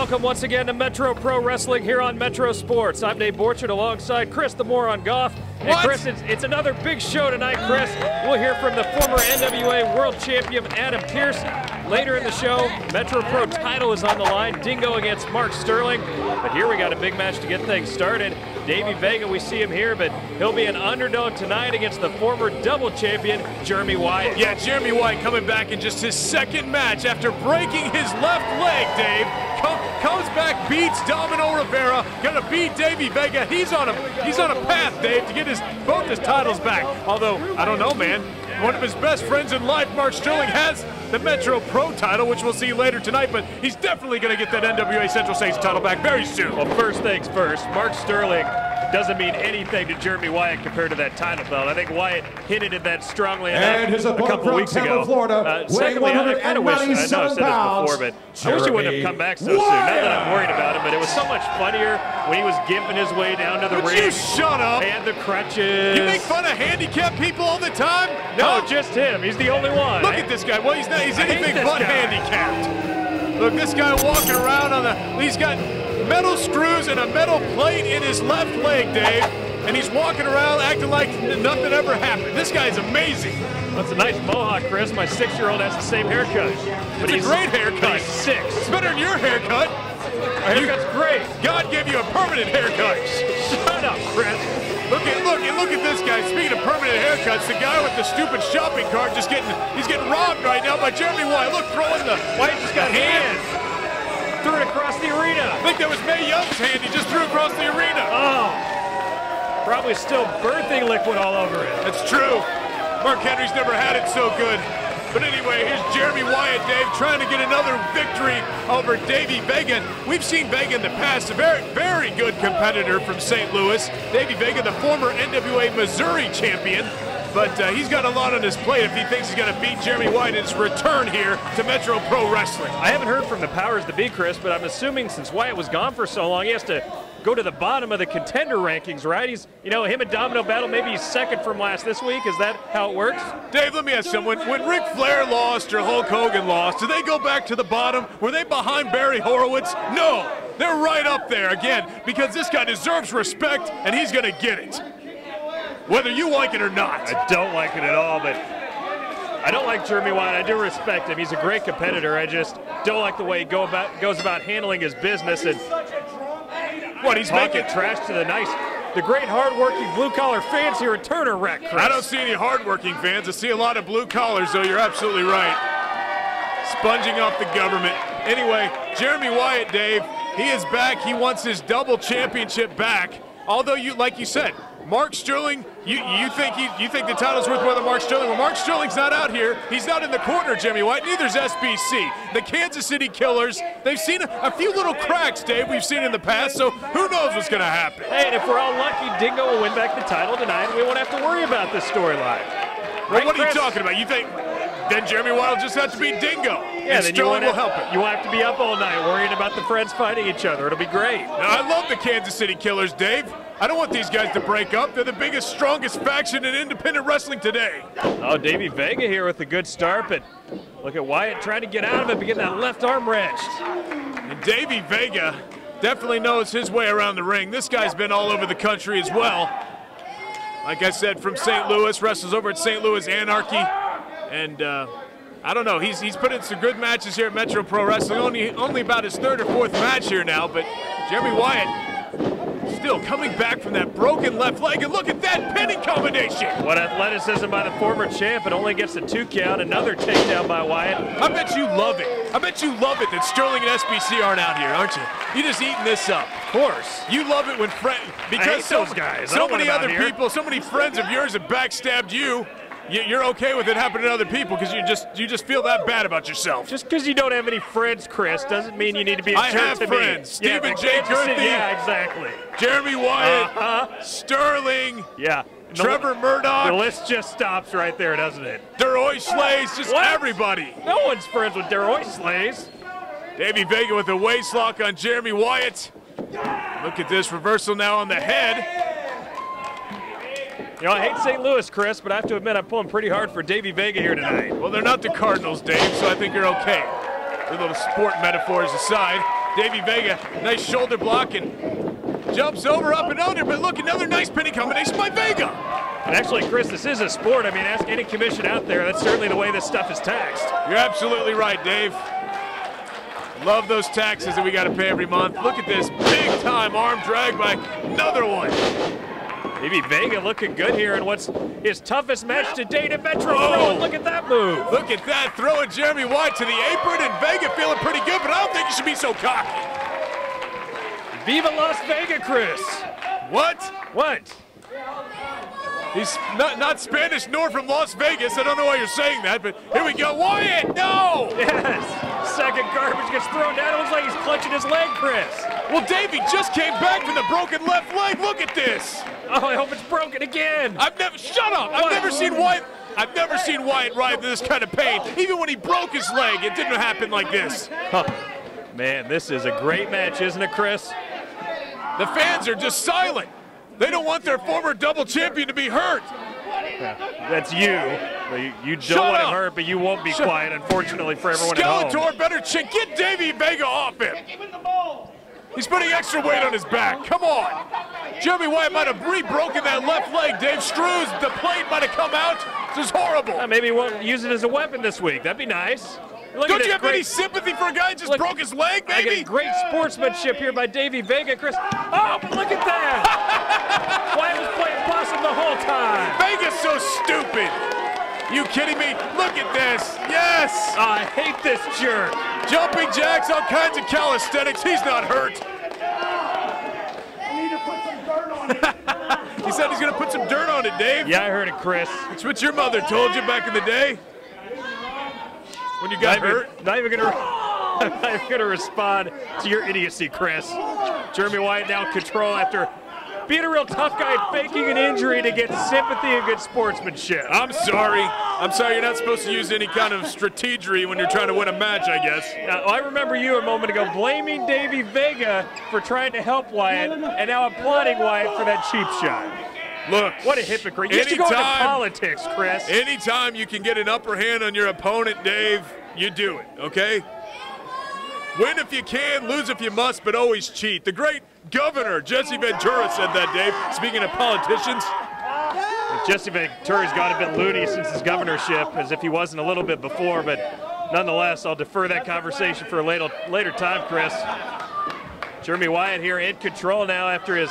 Welcome once again to Metro Pro Wrestling here on Metro Sports. I'm Dave Borchard alongside Chris the Moron Goff. And Chris, it's another big show tonight, Chris. We'll hear from the former NWA World Champion Adam Pierce. Later in the show, Metro Pro title is on the line. Dingo against Mark Sterling. But here we got a big match to get things started. Davey Vega, we see him here, but he'll be an underdog tonight against the former double champion, Jeremy Wyatt. Yeah, Jeremy Wyatt coming back in just his second match after breaking his left leg, Dave. Comes back, beats Domino Rivera, gonna beat Davey Vega. He's on a path, Dave, to get both his titles back. Although, I don't know, man. One of his best friends in life, Mark Sterling, has the Metro Pro title, which we'll see later tonight, but he's definitely going to get that NWA Central States title back very soon. Well, first things first, Mark Sterling doesn't mean anything to Jeremy Wyatt compared to that title belt. I think Wyatt hinted at that strongly enough a couple weeks ago. Secondly, I kind of wish, I know I've said this before, but I wish he wouldn't have come back so soon. Not that I'm worried about him, but it was so much funnier when he was gimping his way down to the ring. You shut up. And the crutches. You make fun of handicapped people all the time? No, just him. He's the only one. Look at this guy. Well, he's anything but handicapped. Look, this guy walking around he's got metal screws and a metal plate in his left leg, Dave, and he's walking around acting like nothing ever happened. This guy's amazing. That's a nice mohawk, Chris. My 6-year-old has the same haircut. But it's a great haircut. He's 6. It's better than your haircut. My haircut's great. God gave you a permanent haircut. Shut up, Chris. Look at this guy. Speaking of permanent haircuts, the guy with the stupid shopping cart he's getting robbed right now by Jeremy Wyatt. Look, throwing the Wyatt just got hand. Threw it across the arena. I think that was Mae Young's hand. He just threw across the arena. Oh. Probably still birthing liquid all over it. That's true. Mark Henry's never had it so good. But anyway, here's Jeremy Wyatt, Dave, trying to get another victory over Davey Vega. We've seen Vega in the past, a very, very good competitor from St. Louis. Davey Vega, the former NWA Missouri champion. But he's got a lot on his plate if he thinks he's going to beat Jeremy Wyatt in his return here to Metro Pro Wrestling. I haven't heard from the powers that be, Chris, but I'm assuming since Wyatt was gone for so long, he has to go to the bottom of the contender rankings, right? He's, him and Domino battle, maybe he's second from last this week. Is that how it works? Dave, let me ask someone. When Ric Flair lost or Hulk Hogan lost, do they go back to the bottom? Were they behind Barry Horowitz? No, they're right up there again because this guy deserves respect and he's going to get it. Whether you like it or not. I don't like it at all, but I don't like Jeremy Wyatt. I do respect him. He's a great competitor. I just don't like the way he goes about handling his business and he's making trash to the great hardworking blue-collar fans here at Turner Rec, Chris. I don't see any hardworking fans. I see a lot of blue collars, though. You're absolutely right. Sponging off the government. Anyway, Jeremy Wyatt, Dave, he is back. He wants his double championship back. Although, like you said, Mark Sterling, you think the title's worth more than Mark Sterling? Well, Mark Sterling's not out here. He's not in the corner, Jeremy Wyatt. Neither's SBC. The Kansas City Killers, they've seen a few little cracks, Dave, we've seen in the past, so who knows what's going to happen. Hey, and if we're all lucky, Dingo will win back the title tonight, and we won't have to worry about this storyline. Well, what are you talking about? You think then Jeremy Wyatt will just have to beat Dingo? Yeah, then Sterling will help it. You won't have to be up all night worrying about the friends fighting each other. It'll be great. Now, I love the Kansas City Killers, Dave. I don't want these guys to break up. They're the biggest, strongest faction in independent wrestling today. Oh, Davey Vega here with a good start, but look at Wyatt trying to get out of it, but getting that left arm wrenched. And Davey Vega definitely knows his way around the ring. This guy's been all over the country as well. Like I said, from St. Louis, wrestles over at St. Louis Anarchy. And I don't know, he's put in some good matches here at Metro Pro Wrestling. Only about his 3rd or 4th match here now, but Jeremy Wyatt still coming back from that broken left leg, and look at that pinning combination. What athleticism by the former champ, and only gets a 2 count, another takedown by Wyatt. I bet you love it. I bet you love it that Sterling and SBC aren't out here, aren't you? You're just eating this up. Of course. You love it when because those guys. So many other people, so many friends of yours have backstabbed you. You're okay with it happening to other people because you just feel that bad about yourself. Just because you don't have any friends, Chris, doesn't mean you need to be a jerk to me. I have friends. Stephen J. Girthy. Yeah, exactly. Jeremy Wyatt. Sterling. Yeah. Trevor Murdoch. The list just stops right there, doesn't it? Deroy Slays, just everybody. No one's friends with Deroy Slays. Davey Vega with a waist lock on Jeremy Wyatt. Look at this reversal now on the head. I hate St. Louis, Chris, but I have to admit I'm pulling pretty hard for Davey Vega here tonight. Well, they're not the Cardinals, Dave, so I think you're okay. A little sport metaphors aside. Davey Vega, nice shoulder block and jumps over, up and under, but look, another nice pinning combination by Vega. And actually, Chris, this is a sport. I mean, ask any commission out there. That's certainly the way this stuff is taxed. You're absolutely right, Dave. Love those taxes that we got to pay every month. Look at this big-time arm drag by another one. Maybe Vega looking good here in what's his toughest match to date at Metro Pro. And look at that move. Look at that, throwing Jeremy Wyatt to the apron, and Vega feeling pretty good, but I don't think he should be so cocky. Viva Las Vegas, Chris. What? What? He's not Spanish nor from Las Vegas. I don't know why you're saying that, but here we go. Wyatt, no! Yes. Second garbage gets thrown down. It looks like he's clutching his leg, Chris. Well, Davey just came back from the broken left leg. Look at this. Oh, I hope it's broken again. Shut up. I've never seen Wyatt ride this kind of pain. Even when he broke his leg, it didn't happen like this. Huh. Man, this is a great match, isn't it, Chris? The fans are just silent. They don't want their former double champion to be hurt. Yeah, that's you. You don't want him hurt, but you won't be quiet, unfortunately, for everyone at home. Skeletor better get Davey Vega off him. He's putting extra weight on his back. Come on. Jeremy Wyatt might have re-broken that left leg. Dave Stru's, the plate might have come out. This is horrible. Maybe he won't use it as a weapon this week. That'd be nice. Don't you have any sympathy for a guy who just broke his leg, maybe? Great sportsmanship here by Davey Vega, Chris. Oh, but look at that! Wyatt was playing possum the whole time. Vega's so stupid. You kidding me? Look at this. Yes! Oh, I hate this jerk. Jumping jacks, all kinds of calisthenics. He's not hurt. I need to put some dirt on it. He said he's going to put some dirt on it, Dave. Yeah, I heard it, Chris. It's what your mother told you back in the day. When you got hurt? Not even gonna respond to your idiocy, Chris. Jeremy Wyatt now in control after being a real tough guy, faking an injury to get sympathy and good sportsmanship. I'm sorry. You're not supposed to use any kind of strategery when you're trying to win a match, I guess. Now, I remember you a moment ago blaming Davey Vega for trying to help Wyatt, and now applauding Wyatt for that cheap shot. Look, what a hypocrite. You should go into politics, Chris. Anytime you can get an upper hand on your opponent, Dave, you do it, okay? Win if you can, lose if you must, but always cheat. The great Governor Jesse Ventura said that, Dave, speaking of politicians. Jesse Ventura's got a bit loony since his governorship, as if he wasn't a little bit before, but nonetheless, I'll defer that conversation for a later time, Chris. Jeremy Wyatt here in control now after his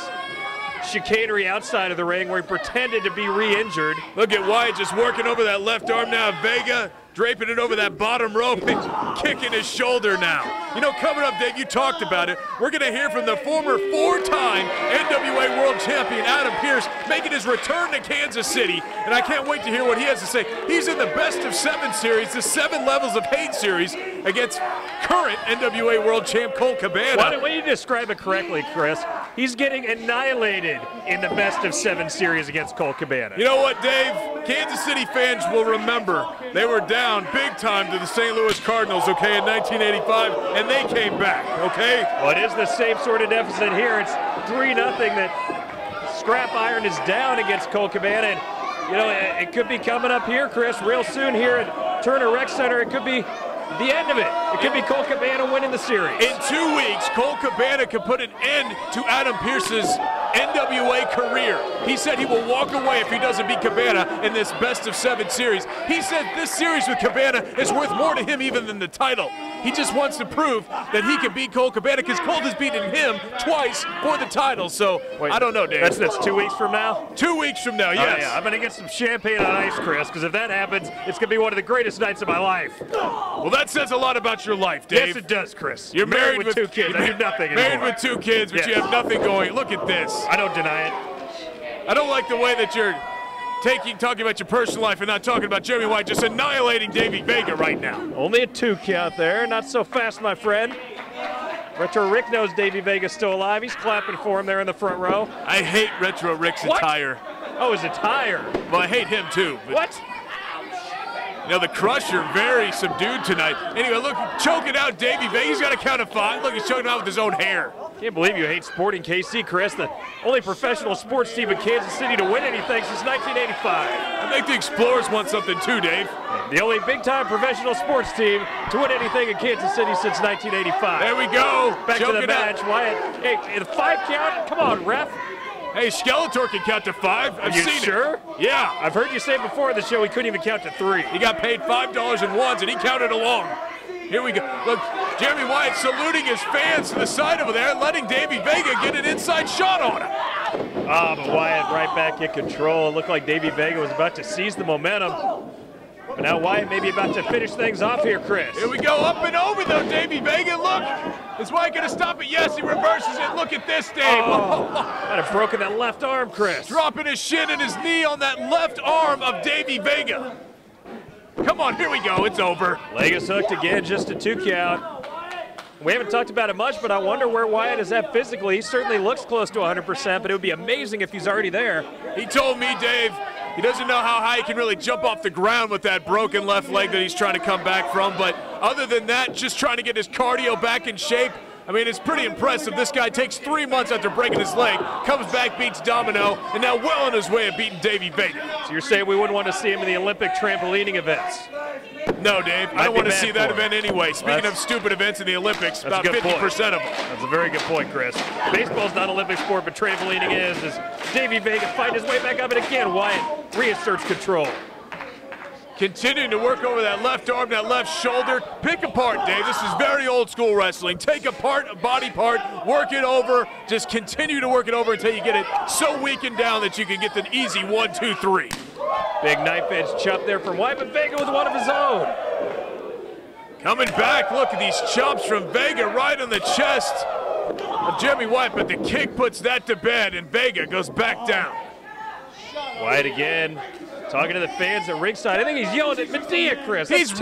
chicanery outside of the ring where he pretended to be re-injured. Look at Wyatt just working over that left arm now. Vega draping it over that bottom rope and kicking his shoulder now. You know, coming up, Dave, you talked about it. We're going to hear from the former four-time NWA World Champion Adam Pierce making his return to Kansas City, and I can't wait to hear what he has to say. He's in the best of 7 series, the 7 levels of hate series against current NWA World Champ Colt Cabana. Why don't you describe it correctly, Chris? He's getting annihilated in the best of 7 series against Colt Cabana. You know what, Dave? Kansas City fans will remember they were down big time to the St. Louis Cardinals, okay, in 1985, and they came back, okay? Well, it is the same sort of deficit here. It's 3-0 that Scrap Iron is down against Colt Cabana. And, you know, it could be coming up here, Chris, real soon here at Turner Rec Center. It could be the end of it. It could be Colt Cabana winning the series. In 2 weeks, Colt Cabana could put an end to Adam Pierce's NWA career. He said he will walk away if he doesn't beat Cabana in this best of 7 series. He said this series with Cabana is worth more to him even than the title. He just wants to prove that he can beat Colt Cabana because Colt has beaten him twice for the title. So, wait, I don't know, Dave. That's 2 weeks from now? 2 weeks from now, yes. Yeah, I'm going to get some champagne on ice, Chris, because if that happens, it's going to be one of the greatest nights of my life. Well, that says a lot about your life, Dave. Yes, it does, Chris. You're married with 2 kids. I do nothing anymore. Married with 2 kids, but you have nothing going. Look at this. I don't deny it. I don't like the way that you're talking about your personal life and not talking about Jeremy Wyatt just annihilating Davey Vega right now. Only a 2 count there. Not so fast, my friend. Retro Rick knows Davey Vega's still alive. He's clapping for him there in the front row. I hate Retro Rick's attire. Oh, his attire. Well, I hate him too. What? You know, the Crusher, very subdued tonight. Anyway, look, choking out Davey Vega. He's got to count of 5. Look, he's choking out with his own hair. Can't believe you hate Sporting KC, Chris. The only professional sports team in Kansas City to win anything since 1985. I think the Explorers won something too, Dave. The only big-time professional sports team to win anything in Kansas City since 1985. There we go. Back to the match, Wyatt. Hey, the 5 count? Come on, ref. Hey, Skeletor can count to 5. I've seen sure? it. Yeah. I've heard you say before the show he couldn't even count to 3. He got paid $5 in ones, and he counted along. Here we go. Look, Jeremy Wyatt saluting his fans to the side over there, letting Davey Vega get an inside shot on him. Oh, but Wyatt right back in control. It looked like Davey Vega was about to seize the momentum. But now Wyatt may be about to finish things off here, Chris. Here we go, up and over though, Davey Vega. Look, is Wyatt going to stop it? Yes, he reverses it. Look at this, Dave. Oh, might have broken that left arm, Chris. Dropping his shin and his knee on that left arm of Davey Vega. Come on, here we go, it's over. Leg is hooked again, just a 2 count. We haven't talked about it much, but I wonder where Wyatt is at physically. He certainly looks close to 100%, but it would be amazing if he's already there. He told me, Dave, he doesn't know how high he can really jump off the ground with that broken left leg that he's trying to come back from, but other than that, just trying to get his cardio back in shape. I mean, it's pretty impressive. This guy takes 3 months after breaking his leg, comes back, beats Domino, and now well on his way of beating Davey Vega. So you're saying we wouldn't want to see him in the Olympic trampolining events? No, Dave. I don't want to see that event anyway. Speaking of stupid events in the Olympics, about 50% of them. That's a very good point, Chris. Baseball's not an Olympic sport, but trampolining is. As Davey Vega fighting his way back up, and again, Wyatt reasserts control. Continuing to work over that left arm, that left shoulder. Pick apart, Dave. This is very old school wrestling. Take apart a body part, work it over, just continue to work it over until you get it so weakened down that you can get the easy 1, 2, 3. Big knife edge chop there from Wyatt, but Vega with one of his own. Coming back, look at these chops from Vega right on the chest of Jeremy Wyatt, but the kick puts that to bed, and Vega goes back down. Wyatt again. Talking to the fans at ringside. I think he's yelling at Medea, Chris. That's He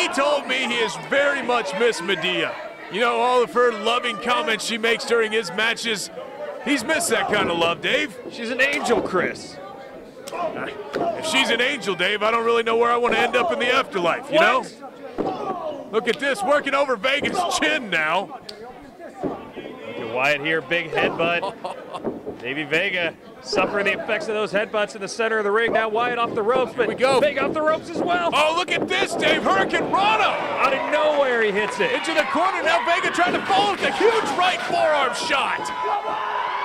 told me he has very much missed Medea. You know, all of her loving comments she makes during his matches, he's missed that kind of love, Dave. She's an angel, Chris. If she's an angel, Dave, I don't really know where I want to end up in the afterlife, you know? Look at this, working over Vega's chin now. Look at Wyatt here, big headbutt. Davey Vega suffering the effects of those headbutts in the center of the ring. Now Wyatt off the ropes, but Vega off the ropes as well. Oh, look at this, Dave. Hurricane Rana. Out of nowhere, he hits it. Into the corner. Now Vega trying to follow with a huge right forearm shot.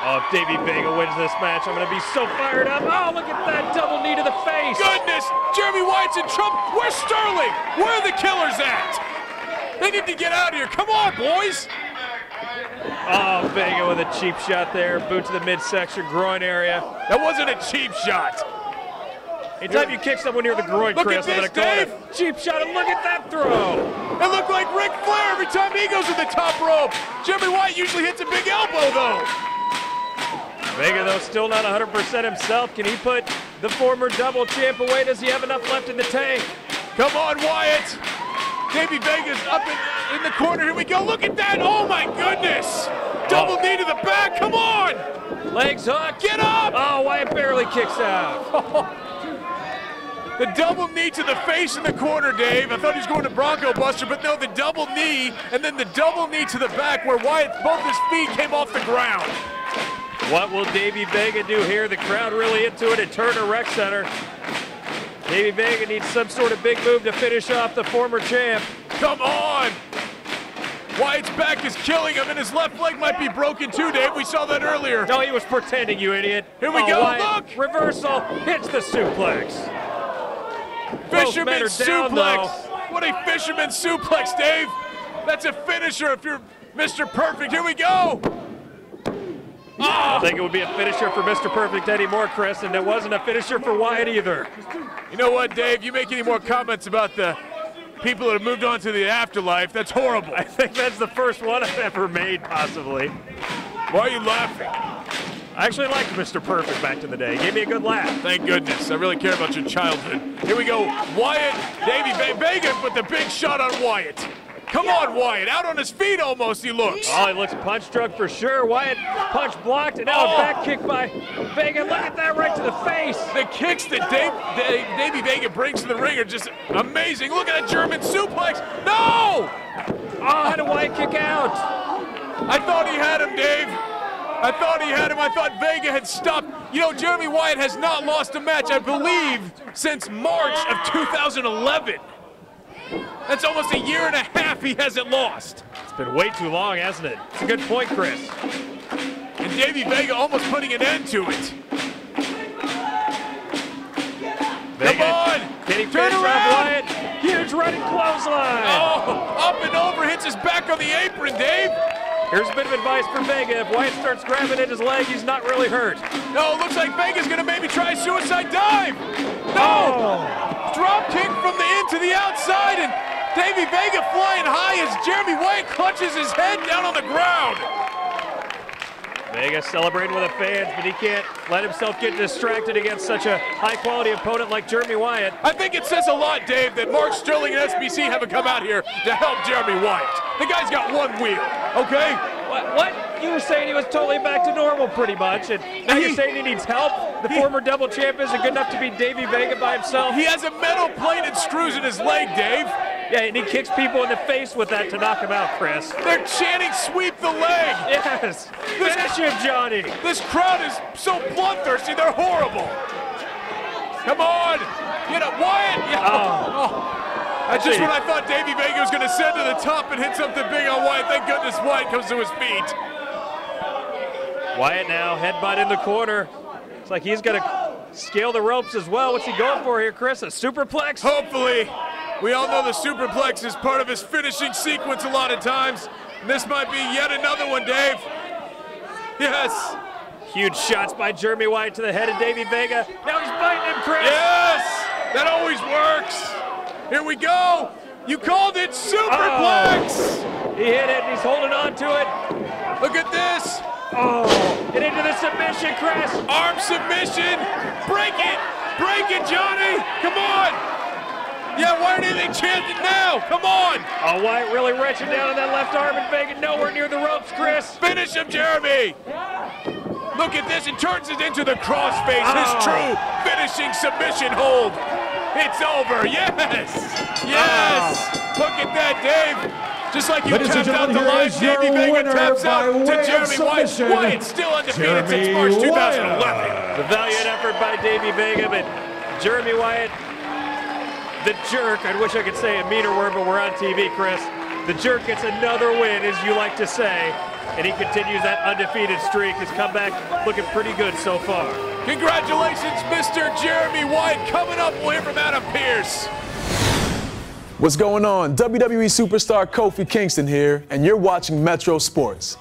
Oh, if Davey Vega wins this match, I'm going to be so fired up. Oh, look at that double knee to the face. Goodness. Jeremy Wyatt's in trouble. Where's Sterling? Where are the killers at? They need to get out of here. Come on, boys. Oh, Vega with a cheap shot there. Boot to the midsection, groin area. That wasn't a cheap shot. Anytime you kick someone near the groin, Chris, I'm going to call it a cheap shot. And look at that throw. It looked like Ric Flair every time he goes to the top rope. Jeremy Wyatt usually hits a big elbow, though. Vega, though, still not 100% himself. Can he put the former double champ away? Does he have enough left in the tank? Come on, Wyatt. Davey Vega's up in the corner. Here we go. Look at that. Oh, my goodness. Double knee to the back. Come on. Legs hooked. Get up. Oh, Wyatt barely kicks out. The double knee to the face in the corner, Dave. I thought he was going to Bronco Buster, but no, the double knee and then the double knee to the back where Wyatt, both his feet came off the ground. What will Davey Vega do here? The crowd really into it at Turner Rec Center. Davey Vega needs some sort of big move to finish off the former champ. Come on! Wyatt's back is killing him, and his left leg might be broken too, Dave. We saw that earlier. No, he was pretending, you idiot. Here we go, Wyatt, look! Reversal, hits the suplex. Fisherman suplex. What a fisherman suplex, Dave. That's a finisher if you're Mr. Perfect. Here we go. I don't think it would be a finisher for Mr. Perfect anymore, Chris, and it wasn't a finisher for Wyatt either. You know what, Dave? You make any more comments about the people that have moved on to the afterlife, that's horrible. I think that's the first one I've ever made, possibly. Why are you laughing? I actually liked Mr. Perfect back in the day. He gave me a good laugh. Thank goodness. I really care about your childhood. Here we go. Wyatt, Davey Vega with the big shot on Wyatt. Come on, Wyatt. Out on his feet almost, he looks. Oh, he looks punch drunk for sure. Wyatt punch blocked, and now a back kick by Vega. Look at that right to the face. The kicks that Davey Vega brings to the ring are just amazing. Look at that German suplex. No! Oh, how did Wyatt kick out? I thought he had him, Dave. I thought he had him. I thought Vega had stopped. You know, Jeremy Wyatt has not lost a match, I believe, since March of 2011. That's almost a year and a half he hasn't lost. It's been way too long, hasn't it? It's a good point, Chris. And Davey Vega almost putting an end to it. Vega, come on! Can he turn finish off around? Wyatt? Huge running clothesline. Oh, up and over, hits his back on the apron, Dave. Here's a bit of advice for Vega. If Wyatt starts grabbing at his leg, he's not really hurt. No, it looks like Vega's gonna maybe try a suicide dive. No! Drop kick from the in to the outside, and Davey Vega flying high as Jeremy Wyatt clutches his head down on the ground. Vega celebrating with the fans, but he can't let himself get distracted against such a high-quality opponent like Jeremy Wyatt. I think it says a lot, Dave, that Mark Sterling and SBC haven't come out here to help Jeremy Wyatt. The guy's got one wheel, okay? What? You were saying he was totally back to normal pretty much, and now you're saying he needs help? The former double champ isn't good enough to beat Davey Vega by himself? He has a metal plate and screws in his leg, Dave. Yeah, and he kicks people in the face with that to knock him out, Chris. They're chanting, sweep the leg. Yes, finish him, Johnny. This crowd is so bloodthirsty, they're horrible. Come on, get up, Wyatt. Yeah. That's just when I thought Davey Vega was going to send to the top and hit something big on Wyatt. Thank goodness Wyatt comes to his feet. Wyatt now, headbutt in the corner. It's like he's going to scale the ropes as well. What's he going for here, Chris? A superplex? Hopefully. We all know the superplex is part of his finishing sequence a lot of times. This might be yet another one, Dave. Yes. Huge shots by Jeremy Wyatt to the head of Davey Vega. Now he's biting him, Chris. Yes, that always works. Here we go. You called it superplex. He hit it, and he's holding on to it. Look at this. Oh, get into the submission, Chris. Arm submission. Break it, Johnny. Come on. Yeah, why aren't they chanting now? Come on! Oh, Wyatt really wrenching down on that left arm, and Vega nowhere near the ropes, Chris. Finish him, Jeremy! Look at this, and turns it into the crossface, his true finishing submission hold. It's over, yes! Yes! Look at that, Dave! Just like you tapped out the line, Davey Vega taps out to Jeremy Wyatt. Wyatt's still undefeated since March 2011. The valiant effort by Davey Vega, but Jeremy Wyatt, the jerk, I wish I could say a meaner word, but we're on TV, Chris. The jerk gets another win, as you like to say, and he continues that undefeated streak. His comeback looking pretty good so far. Congratulations, Mr. Jeremy Wyatt. Coming up, we'll hear from Adam Pierce. What's going on? WWE superstar Kofi Kingston here, and you're watching Metro Sports.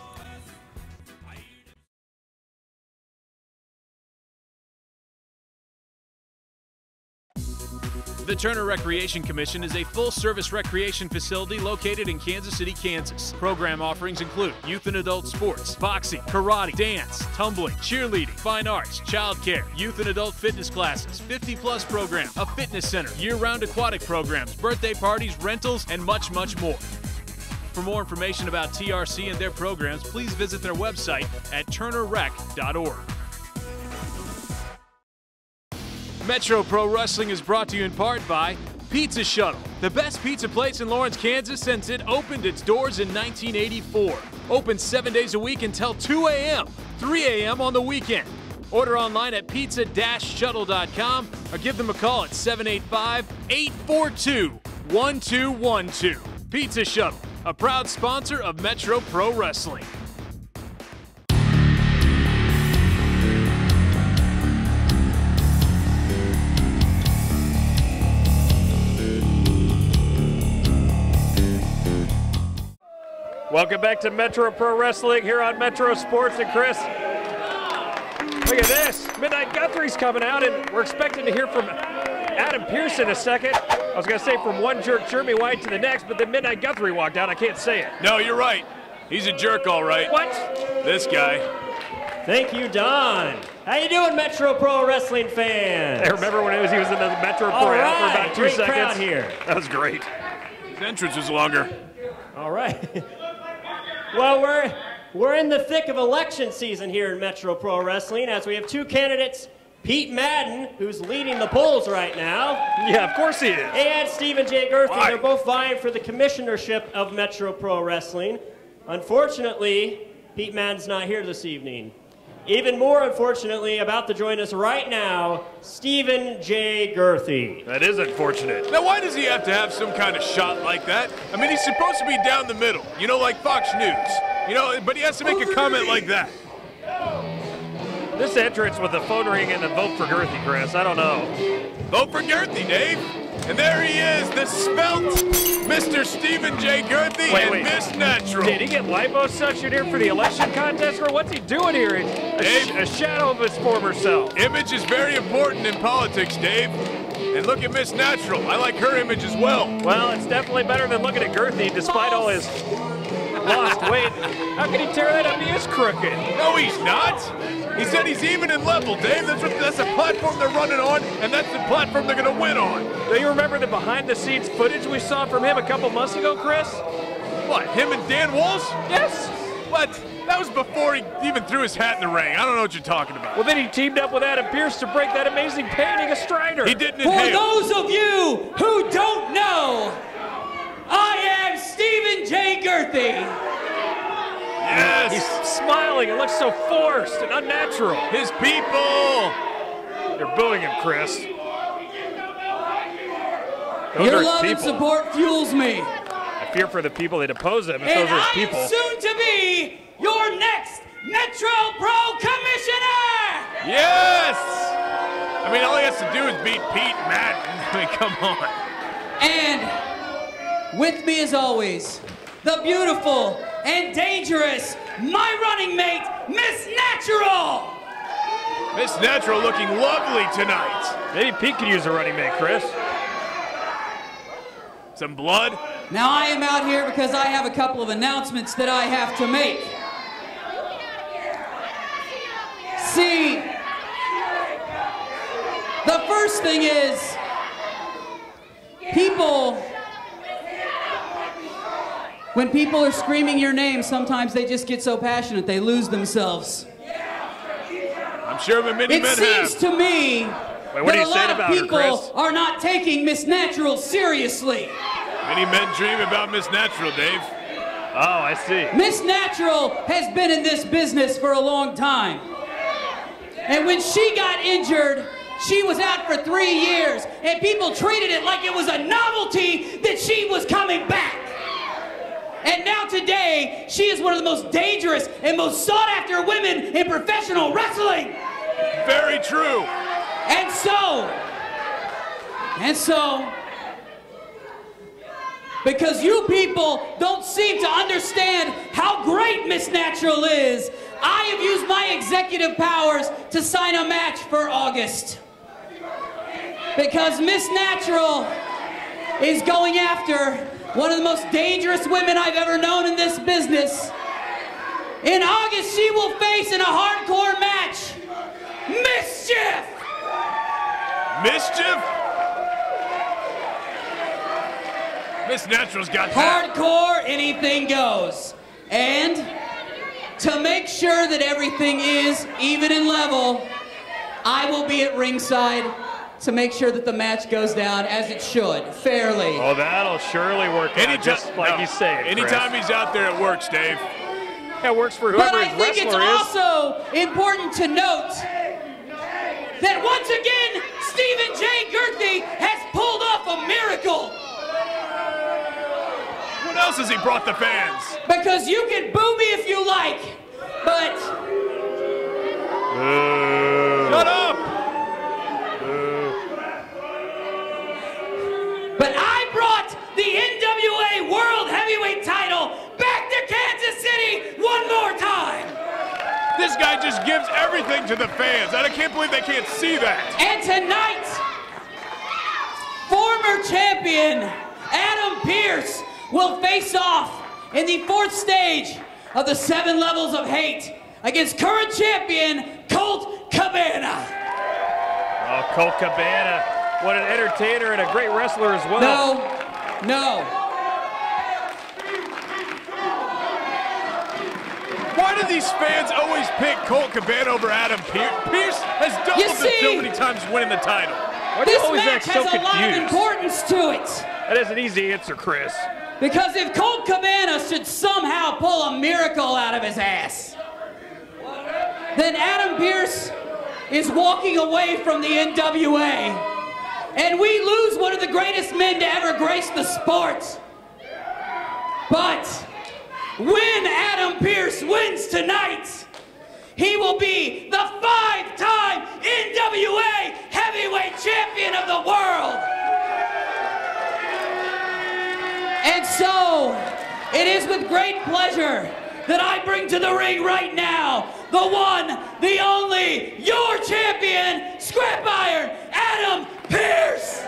The Turner Recreation Commission is a full-service recreation facility located in Kansas City, Kansas. Program offerings include youth and adult sports, boxing, karate, dance, tumbling, cheerleading, fine arts, childcare, youth and adult fitness classes, 50-plus program, a fitness center, year-round aquatic programs, birthday parties, rentals, and much, much more. For more information about TRC and their programs, please visit their website at turnerrec.org. Metro Pro Wrestling is brought to you in part by Pizza Shuttle, the best pizza place in Lawrence, Kansas since it opened its doors in 1984. Open 7 days a week until 2 a.m., 3 a.m. on the weekend. Order online at pizza-shuttle.com or give them a call at 785-842-1212. Pizza Shuttle, a proud sponsor of Metro Pro Wrestling. Welcome back to Metro Pro Wrestling here on Metro Sports. And Chris, look at this. Midnight Guthrie's coming out, and we're expecting to hear from Adam Pierce in a second. I was going to say from one jerk, Jeremy Wyatt, to the next, but then Midnight Guthrie walked out. I can't say it. No, you're right. He's a jerk, all right. What? This guy. Thank you, Don. How you doing, Metro Pro Wrestling fans? I remember when he was in the Metro Pro ad for about 2 great seconds. Crowd here. That was great. His entrance was longer. All right. Well, we're in the thick of election season here in Metro Pro Wrestling, as we have two candidates, Pete Madden, who's leading the polls right now. Yeah, of course he is. And Stephen J. Girthy. Why? They're both vying for the commissionership of Metro Pro Wrestling. Unfortunately, Pete Madden's not here this evening. Even more unfortunately, about to join us right now, Stephen J. Girthy. That is unfortunate. Now, why does he have to have some kind of shot like that? I mean, he's supposed to be down the middle, you know, like Fox News. You know, but he has to make a comment like that. This entrance with the phone ring and the vote for Girthy, Chris, I don't know. Vote for Girthy, Dave. And there he is, the svelte Mr. Stephen J. Girthy and Miss Natural. Did he get liposuction here for the election contest, or what's he doing here? A shadow of his former self. Image is very important in politics, Dave. And look at Miss Natural. I like her image as well. Well, it's definitely better than looking at Girthy, despite all his lost weight. How can he tear that up? He is crooked. No, he's not. He said he's even in level, Dave. That's the platform they're running on, and that's the platform they're going to win on. Do you remember the behind-the-scenes footage we saw from him a couple months ago, Chris? What, him and Dan Walls? Yes. What? That was before he even threw his hat in the ring. I don't know what you're talking about. Well, then he teamed up with Adam Pierce to break that amazing painting of Strider. He didn't For inhale. those of you who don't know, I am Stephen J. Girthy. Yes. He's smiling. It looks so forced and unnatural. His people. They're booing him, Chris. Your love and support fuels me. I fear for the people that oppose him, if those are his people. And I am soon to be your next Metro Pro Commissioner! Yes! I mean, all he has to do is beat Pete Madden. I mean, come on. And with me as always, the beautiful and dangerous, my running mate, Miss Natural! Miss Natural looking lovely tonight. Maybe Pete could use a running mate, Chris. Some blood? Now I am out here because I have a couple of announcements that I have to make. See, the first thing is, when people are screaming your name, sometimes they just get so passionate they lose themselves. I'm sure many men have. It seems to me Wait, what that are a you saying lot about of her, people Chris? are not taking Miss Natural seriously. Many men dream about Miss Natural, Dave. Oh, I see. Miss Natural has been in this business for a long time. And when she got injured, she was out for 3 years, and people treated it like it was a novelty that she was coming back. And now today, she is one of the most dangerous and most sought-after women in professional wrestling. Very true. And so, because you people don't seem to understand how great Miss Natural is, I have used my executive powers to sign a match for August. Because Miss Natural is going after one of the most dangerous women I've ever known in this business. In August, she will face in a hardcore match, Mischief! Mischief? Miss Natural's got that. Hardcore, anything goes. And to make sure that everything is even and level, I will be at ringside to make sure that the match goes down as it should, fairly. Oh, that'll surely work out, just like he's saying, Anytime Chris. he's out there, it works, Dave. Yeah, it works for But whoever I his think it's wrestler is. also important to note that once again, Stephen J. Girthy has pulled off a miracle. What else has he brought the fans? Because you can boo me if you like, but Shut up! But I brought the NWA World Heavyweight title back to Kansas City one more time. This guy just gives everything to the fans. I can't believe they can't see that. And tonight, former champion Adam Pierce will face off in the 4th stage of the 7 Levels of Hate against current champion Colt Cabana. Oh, Colt Cabana. What an entertainer and a great wrestler as well. No. Why do these fans always pick Colt Cabana over Adam Pierce? Pierce has doubled it so many times winning the title. Why do you This always match act so has a lot of confused? importance to it. That is an easy answer, Chris. Because if Colt Cabana should somehow pull a miracle out of his ass, then Adam Pierce is walking away from the NWA. And we lose one of the greatest men to ever grace the sport. But when Adam Pierce wins tonight, he will be the 5-time NWA Heavyweight Champion of the world. And so, it is with great pleasure that I bring to the ring right now the one, the only, your champion, Scrap Iron, Adam Pierce!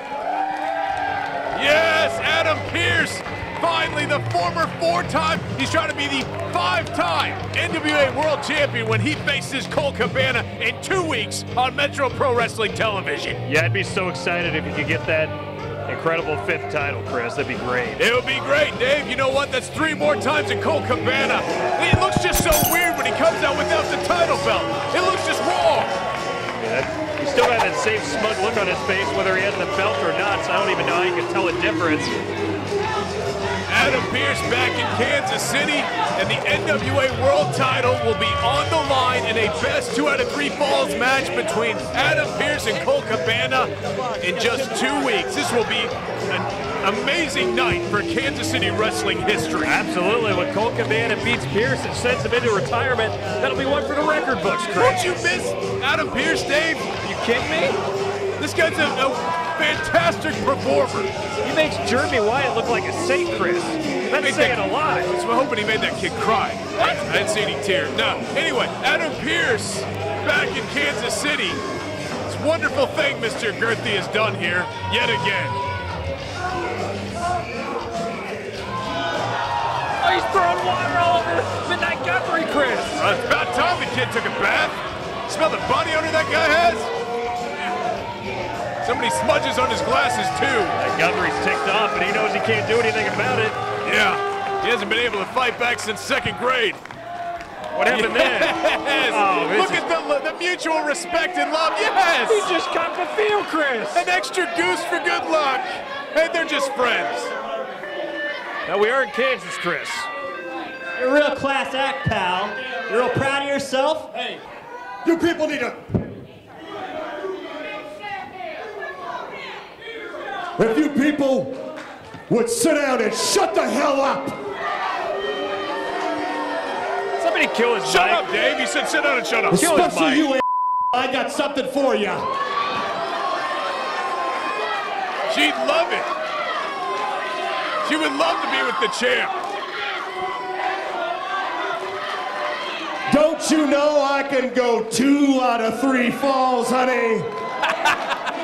Yes, Adam Pierce! Finally, the former 4-time, he's trying to be the 5-time NWA World Champion when he faces Colt Cabana in 2 weeks on Metro Pro Wrestling Television. Yeah, I'd be so excited if you could get that incredible 5th title, Chris. That'd be great. It would be great, Dave. You know what? That's 3 more times than Colt Cabana. It looks just so weird when he comes out without the title belt. It looks just wrong. Yeah, he still got that same smug look on his face, whether he has the belt or not, so I don't even know how you can tell a difference. Adam Pierce back in Kansas City, and the NWA World title will be on the line in a best 2 out of 3 falls match between Adam Pierce and Colt Cabana in just 2 weeks. This will be an amazing night for Kansas City wrestling history. Absolutely. When Colt Cabana beats Pierce and sends him into retirement, that'll be one for the record books, Chris. Don't you miss Adam Pierce, Dave? You kidding me? This guy's a fantastic performer. He makes Jeremy Wyatt look like a saint, Chris. That's saying a lot. I was hoping he made that kid cry. What? I didn't see any tears. No. Anyway, Adam Pierce back in Kansas City. It's a wonderful thing Mr. Girthy has done here yet again. Oh, he's throwing water all over Midnight Guthrie, Chris. It's about time the kid took a bath. Smell the body odor that guy has? Somebody smudges on his glasses, too. And Guthrie's ticked off, and he knows he can't do anything about it. Yeah, he hasn't been able to fight back since 2nd grade. What happened yes. then? Oh, look at the mutual respect and love. Yes! He just got the feel, Chris. An extra goose for good luck. And they're just friends. Now we are in Kansas, Chris. You're a real class act, pal. You're real proud of yourself? Hey, you people need to... If you people would sit down and shut the hell up. Somebody kill his Shut mic. up, Dave. He said sit down and shut up. Kill his Especially mic. you, I got something for you. She'd love it. She would love to be with the champ. Don't you know I can go 2 out of 3 falls, honey?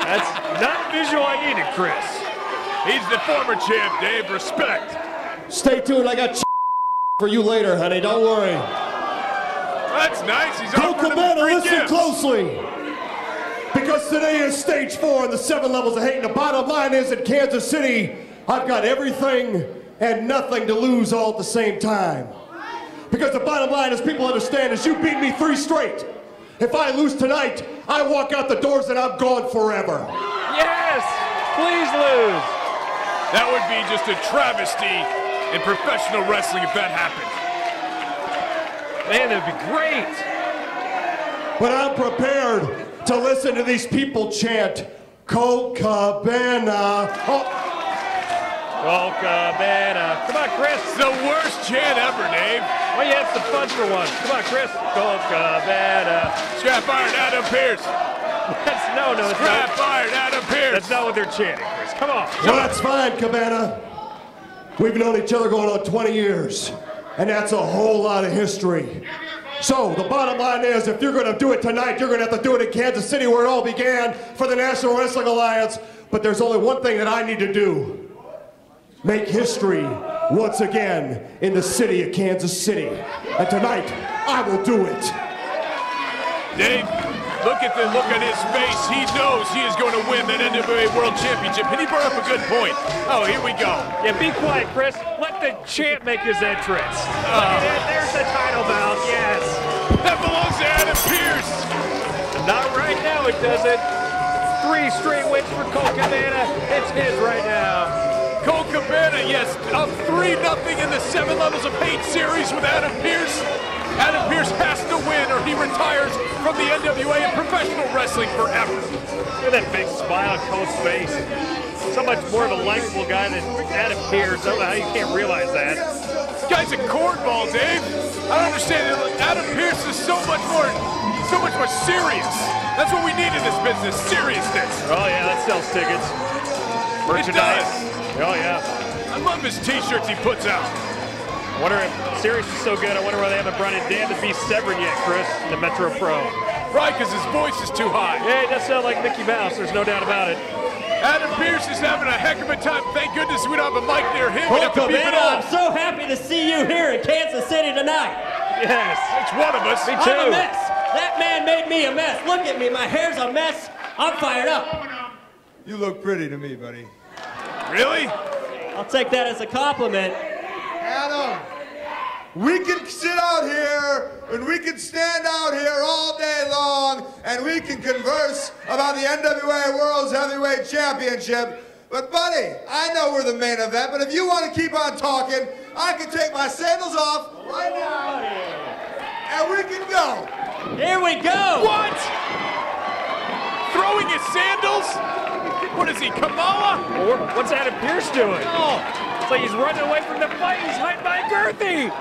That's not the visual I needed, Chris. He's the former champ, Dave. Respect. Stay tuned. I got for you later, honey. Don't worry. That's nice. He's Colt offering him Cabana, 3 listen gifts. closely. Because today is stage 4 in the 7 levels of hate. And the bottom line is in Kansas City, I've got everything and nothing to lose all at the same time. Because the bottom line is people understand is you beat me 3 straight. If I lose tonight, I walk out the doors and I'm gone forever. Yes! Please lose. That would be just a travesty in professional wrestling if that happened. Man, that'd be great. But I'm prepared to listen to these people chant, Colt Cabana. Oh. Colt Cabana. Come on, Chris. It's the worst chant ever, Dave. Well, you have some fun for once. Come on, Chris. Colt Cabana. Scrap Iron Adam Pierce. No, it's Scrap not. Iron Adam Pierce. That's not what they're chanting, Chris. Come on. Well, that's fine, Cabana. We've known each other going on 20 years, and that's a whole lot of history. So the bottom line is, if you're going to do it tonight, you're going to have to do it in Kansas City where it all began for the National Wrestling Alliance. But there's only one thing that I need to do. Make history once again in the city of Kansas City. And tonight, I will do it. Dave, look at the look on his face. He knows he is going to win that NWA World Championship. And he brought up a good point. Oh, here we go. Yeah, be quiet, Chris. Let the champ make his entrance. Look at that. There's the title belt. Yes. That belongs to Adam Pierce. Not right now, it doesn't. 3 straight wins for Colt Cabana. It's his right now. Colt Cabana, yes, up 3-0 in the 7 Levels of Hate series with Adam Pierce. Adam Pierce has to win or he retires from the NWA and professional wrestling forever. Look at that big smile on Colt's face. So much more of a likable guy than Adam Pierce. I don't know how you can't realize that. This guy's a cornball, Dave. I don't understand it. Adam Pierce is so much more serious. That's what we need in this business, seriousness. Oh yeah, that sells tickets. Merchandise. Oh yeah. I love his t-shirts he puts out. I wonder if Sirius is so good, I wonder why they haven't brought in Dan to be Severn yet, Chris, in the Metro Pro. Right, because his voice is too high. Yeah, he does sound like Mickey Mouse, there's no doubt about it. Adam Pierce is having a heck of a time. Thank goodness we don't have a mic near him. We have to beep it I'm off. so happy to see you here in Kansas City tonight. Yes. It's one of us. Me too. I'm a mess. That man made me a mess. Look at me, my hair's a mess. I'm fired up. You look pretty to me, buddy. Really? I'll take that as a compliment. Adam, we can sit out here and we can stand out here all day long and we can converse about the NWA World's Heavyweight Championship. But buddy, I know we're the main event, but if you want to keep on talking, I can take my sandals off right now and we can go. Here we go. What? Throwing his sandals? What is he, Kamala? Or what's Adam Pierce doing? Oh. It's like he's running away from the fight. He's hiding by Girthy.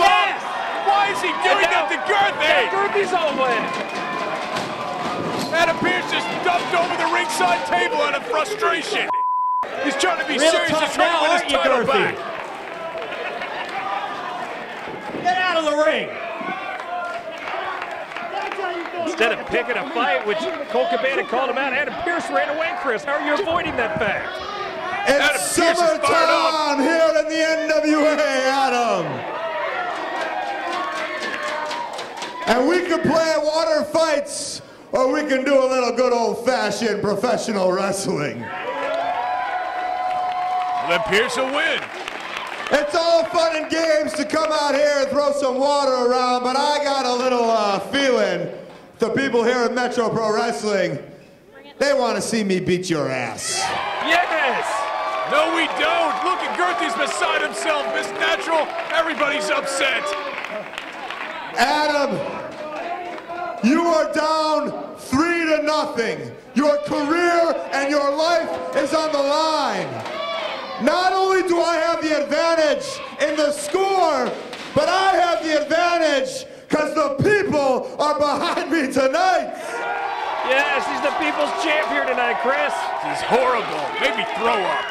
Yes. Why is he doing that to Girthy? Girthy's all in. Adam Pierce just dumped over the ringside table out of frustration. He's trying to be Real serious and tough trying to now, win his aren't you, title Girthy? back. Get out of the ring. Instead of picking a fight, which Colt Cabana called him out, Adam Pierce ran away, Chris. How are you avoiding that fact? It's summertime here in the NWA, Adam. And we can play water fights, or we can do a little good old-fashioned professional wrestling. Then Pierce will win. It's all fun and games to come out here and throw some water around, but I got a little feeling the people here at Metro Pro Wrestling, they want to see me beat your ass. Yes! No, we don't. Look at Girthy's beside himself. Miss Natural, everybody's upset. Adam, you are down 3-0. Your career and your life is on the line. Not only do I have the advantage in the score, but I have the advantage because the people are behind me tonight. Yes, he's the people's champ here tonight, Chris. This is horrible. Made me throw up.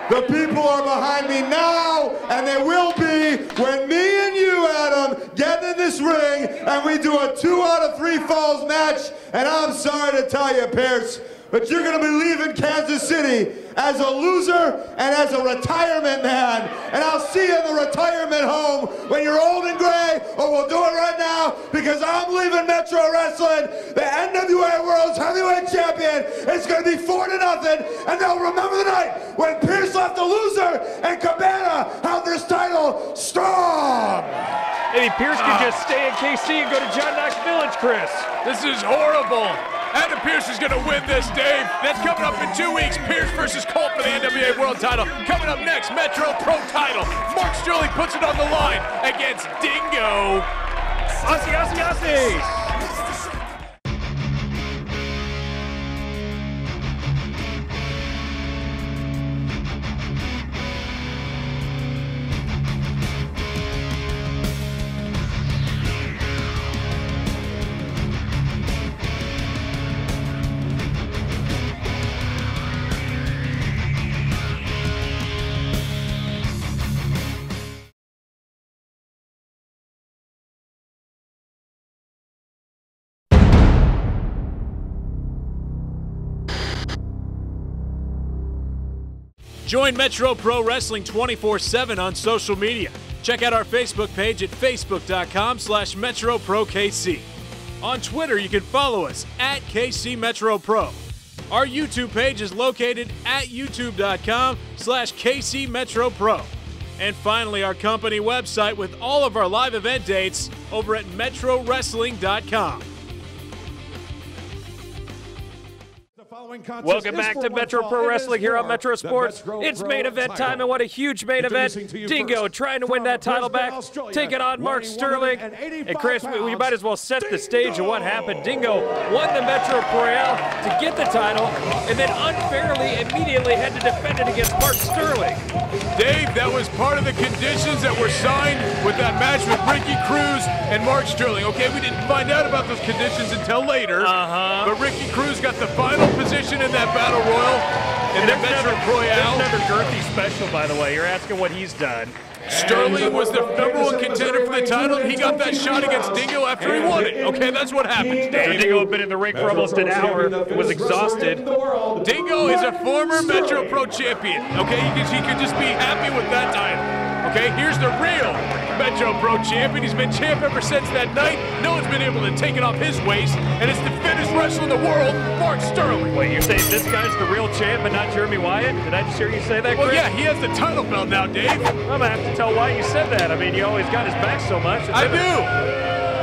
The people are behind me now, and they will be when me and you, Adam, get in this ring and we do a 2 out of 3 falls match. And I'm sorry to tell you, Pierce, but you're going to be leaving Kansas City as a loser and as a retirement man. And I'll see you in the retirement home when you're old and gray, or we'll do it right now because I'm leaving Metro Wrestling. The NWA World's Heavyweight Champion is going to be 4-0, and they'll remember the night when Pierce left a loser and Cabana held this title strong. Maybe Pierce could just stay in KC and go to John Knox Village, Chris. This is horrible. Adam Pierce is going to win this, Dave. That's coming up in 2 weeks. Pierce versus Colt for the NWA World title. Coming up next, Metro Pro title. Mark Sterling puts it on the line against Dingo. Aussie, Aussie, Aussie. Join Metro Pro Wrestling 24/7 on social media. Check out our Facebook page at facebook.com/MetroProKC. On Twitter, you can follow us at KCMetroPro. Our YouTube page is located at youtube.com/KCMetroPro. And finally, our company website with all of our live event dates over at MetroWrestling.com. Welcome back to Metro Pro Wrestling here on Metro Sports. It's main event time, and what a huge main event. Dingo trying to win that title back, taking on Mark Sterling. And Chris, we might as well set the stage of what happened. Dingo won the Metro Royale to get the title, and then unfairly immediately had to defend it against Mark Sterling. Dave, that was part of the conditions that were signed with that match with Ricky Cruz and Mark Sterling. Okay, we didn't find out about those conditions until later, but Ricky Cruz got the final position in that Battle Royal in the Metro Royale. That's another Girthy special, by the way. You're asking what he's done. Sterling was the #1 contender for the title, and he got that shot against Dingo after he won it. Okay, that's what happens, Dave. Dingo had been in the ring for almost an hour, was exhausted. Dingo is a former Metro Pro champion. Okay, he could just be happy with that title. Okay, here's the real Metro Pro champion. He's been champ ever since that night. No one's been able to take it off his waist, and it's the fittest wrestler in the world, Mark Sterling. Wait, you're saying this guy's the real champ and not Jeremy Wyatt? Did I just hear you say that, Chris? Well, yeah, he has the title belt now, Dave. I'm gonna have to tell Wyatt you said that. I mean, you always got his back so much. I do.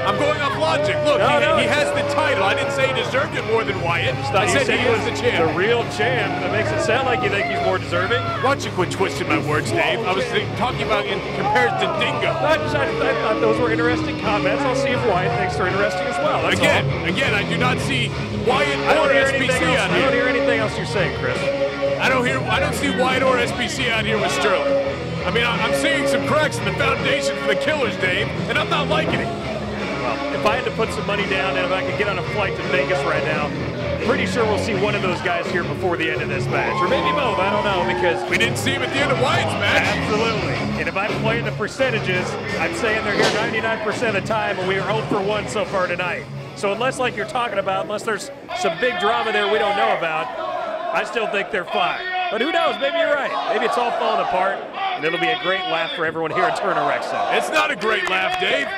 I'm going off logic. Look, he has the title. I didn't say he deserved it more than Wyatt. I said he was the champ. The real champ. That makes it sound like you think he's more deserving. Why don't you quit twisting my words, Dave? I was talking about in comparison to Dingo. I thought those were interesting comments. I'll see if Wyatt thinks they're interesting as well. That's Again, I do not see Wyatt or SBC out here. I don't hear anything else you're saying, Chris. I don't see Wyatt or SBC out here with Sterling. I mean, I'm seeing some cracks in the foundation for the Killers, Dave, and I'm not liking it. Well, if I had to put some money down and if I could get on a flight to Vegas right now, pretty sure we'll see one of those guys here before the end of this match. Or maybe both, I don't know, because we didn't see him at the end of Wyatt's match. Absolutely. And if I'm playing the percentages, I'm saying they're here 99% of the time, and we are 0 for 1 so far tonight. So unless, like you're talking about, unless there's some big drama there we don't know about, I still think they're fine. But who knows, maybe you're right. Maybe it's all falling apart, and it'll be a great laugh for everyone here at Turner Rec Center. It's not a great laugh, Dave.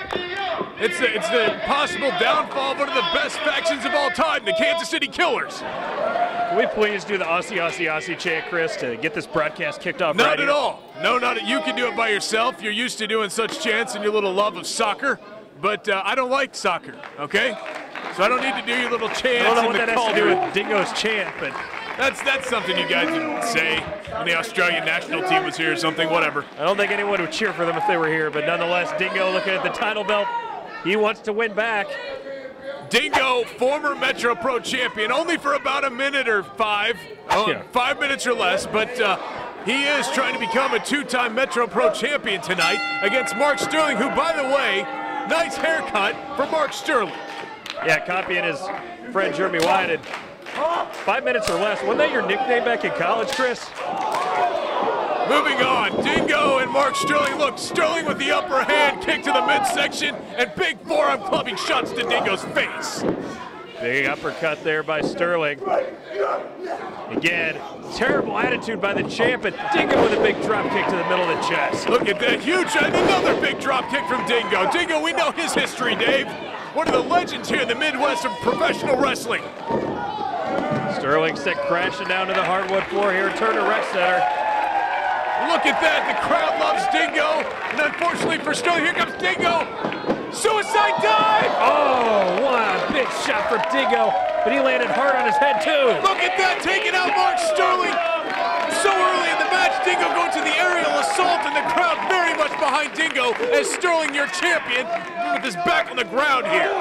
It's the possible downfall of one of the best factions of all time, the Kansas City Killers. Can we please do the Aussie, Aussie, Aussie chant, Chris, to get this broadcast kicked off Not at all. No, you can do it by yourself. You're used to doing such chants in your little love of soccer, but I don't like soccer, okay? So I don't need to do your little chants. I don't know what that has to do with Dingo's chant, but that's something you guys would say when the Australian national team was here or something, whatever. I don't think anyone would cheer for them if they were here, but nonetheless, Dingo looking at the title belt. He wants to win back. Dingo, former Metro Pro champion, only for about a minute or 5 minutes or less, but he is trying to become a 2-time Metro Pro champion tonight against Mark Sterling, who, by the way, nice haircut for Mark Sterling. Yeah, copying his friend Jeremy Wyatt. 5 minutes or less. Wasn't that your nickname back in college, Chris? Moving on, Dingo and Mark Sterling. Look, Sterling with the upper hand, kick to the midsection, and big forearm clubbing shots to Dingo's face. Big uppercut there by Sterling. Again, terrible attitude by the champ, and Dingo with a big drop kick to the middle of the chest. Look at that, huge, another big drop kick from Dingo. Dingo, we know his history, Dave. One of the legends here in the Midwest of professional wrestling. Sterling sent crashing down to the hardwood floor here at Turner Rec Center. Look at that, the crowd loves Dingo, and unfortunately for Sterling, here comes Dingo. Suicide dive! Oh, wow, big shot from Dingo, but he landed hard on his head too. Look at that, taking out Mark Sterling. So early in the match, Dingo going to the aerial assault, and the crowd very much behind Dingo as Sterling, your champion, with his back on the ground here.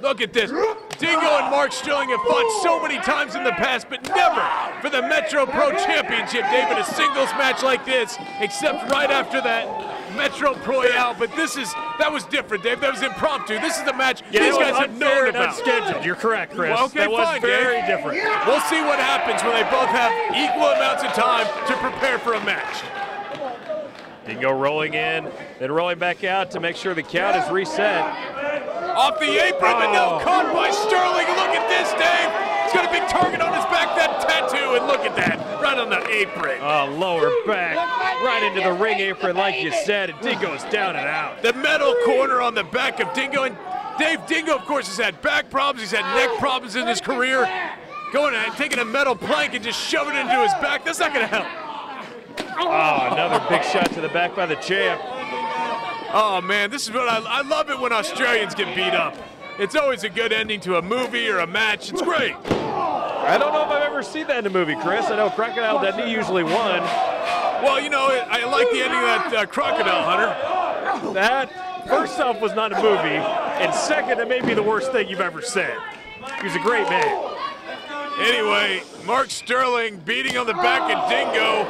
Look at this. Dingo and Mark Sterling have fought so many times in the past, but never for the Metro Pro Championship, Dave, in a singles match like this, except right after that Metro Royale. But that was different, Dave. That was impromptu. This is a match these guys have known about. Unscheduled. You're correct, Chris. Well, okay, that was fine, very Dave. different. We'll see what happens when they both have equal amounts of time to prepare for a match. Dingo rolling in, then rolling back out to make sure the count is reset. Off the apron, but no, caught by Sterling. Look at this, Dave. He's got a big target on his back, that tattoo, and look at that, right on the apron. Oh, lower back, right into the ring apron like you said, and Dingo's down and out. The metal corner on the back of Dingo, and Dave, Dingo, of course, has had back problems, he's had neck problems in his career. Going and taking a metal plank and just shoving it into his back, that's not gonna help. Oh, another big shot to the back by the champ. Oh man, this is what I love it when Australians get beat up. It's always a good ending to a movie or a match. It's great. I don't know if I've ever seen that in a movie, Chris. I know Crocodile Dundee usually won. Well, you know, I like the ending of that Crocodile Hunter. That, first off, was not a movie, and second, it may be the worst thing you've ever said. He was a great man. Anyway, Mark Sterling beating on the back of Dingo.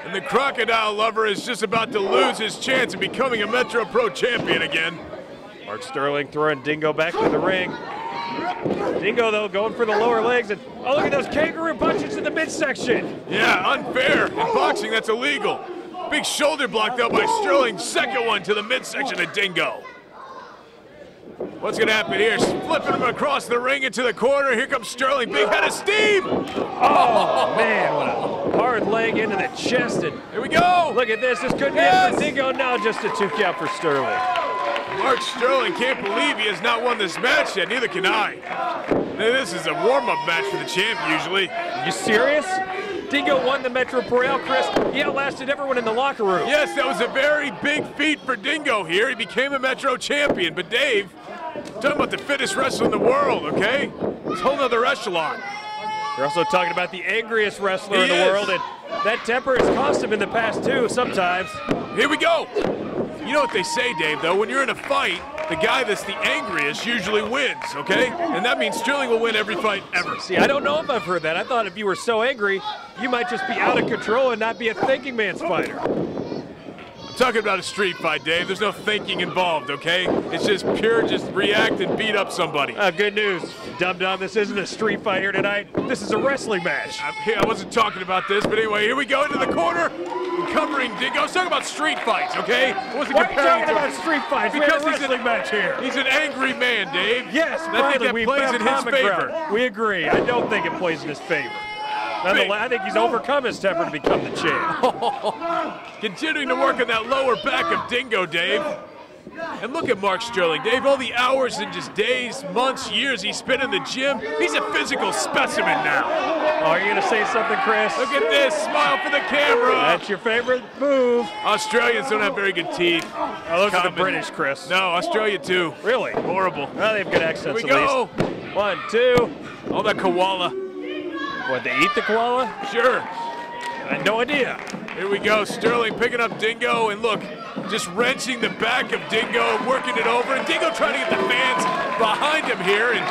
And the Crocodile Lover is just about to lose his chance of becoming a Metro Pro champion again. Mark Sterling throwing Dingo back into the ring. Dingo, though, going for the lower legs. And oh, look at those kangaroo punches in the midsection. Yeah, unfair. In boxing, that's illegal. Big shoulder block, though, by Sterling. Second one to the midsection of Dingo. What's going to happen here? Flipping him across the ring into the corner. Here comes Sterling. Big head of steam. Oh, man, what a hard leg into the chest. And here we go. Look at this. This could be it for Dingo. Now just a 2 count for Sterling. Mark Sterling can't believe he has not won this match yet. Neither can I. This is a warm-up match for the champ, usually. You serious? Dingo won the Metro Pro, Chris. He outlasted everyone in the locker room. Yes, that was a very big feat for Dingo here. He became a Metro champion. But Dave, talking about the fittest wrestler in the world, okay? It's a whole nother echelon. You're also talking about the angriest wrestler in the world, and that temper has cost him in the past, too, sometimes. Here we go. You know what they say, Dave, though? When you're in a fight, the guy that's the angriest usually wins, okay? And that means Sterling will win every fight ever. See, I don't know if I've heard that. I thought if you were so angry, you might just be out of control and not be a thinking man's fighter. I'm talking about a street fight, Dave. There's no thinking involved, okay? It's just pure, just react and beat up somebody. Good news, dum-dum. This isn't a street fight here tonight. This is a wrestling match. I wasn't talking about this, but anyway, here we go into the corner. Covering Dingo. I was talking about street fights, okay? I wasn't Why are you comparing talking about street fights? Because we have a wrestling match here. He's an angry man, Dave. Yes, I think that plays in his favor. Ground. We agree. I don't think it plays in his favor. I think he's overcome his temper to become the champ. Continuing to work on that lower back of Dingo, Dave. And look at Mark Sterling, Dave. All the hours and just days, months, years he spent in the gym. He's a physical specimen now. Oh, are you going to say something, Chris? Look at this. Smile for the camera. That's your favorite move. Australians don't have very good teeth. Oh, those are the British, Chris. No, Australia too. Really? Horrible. Well, they have good accents Here we go. at least. 1, 2. Oh, that koala. What, they eat the koala? Sure. I had no idea. Here we go. Sterling picking up Dingo, and look, just wrenching the back of Dingo, working it over, and Dingo trying to get the fans behind him here, and